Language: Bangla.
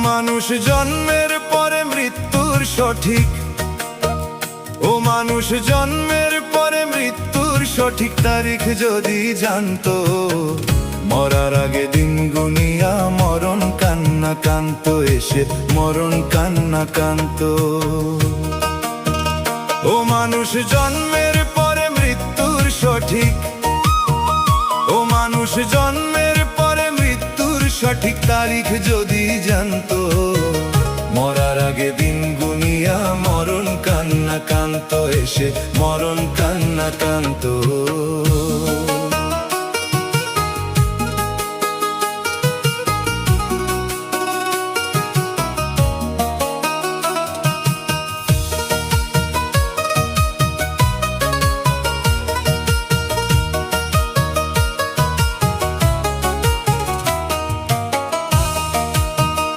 মানুষ জন্মের পরে মৃত্যুর সঠিক, ও মানুষ জন্মের পরে মৃত্যুর সঠিক তারিখ যদি জানতো, মরার আগে দিন গুনিয়া মরণ কান্না কান্ত, এসে মরণ কান্না কান্ত। ও মানুষ জন্মের পরে মৃত্যুর সঠিক, ও মানুষ জন্মের পরে মৃত্যুর সঠিক তারিখ যদি জানতো, মরার আগে দিন গুনিয়া মরণ কান্না কান্ত, এসে মরণ কান্না কান্ত।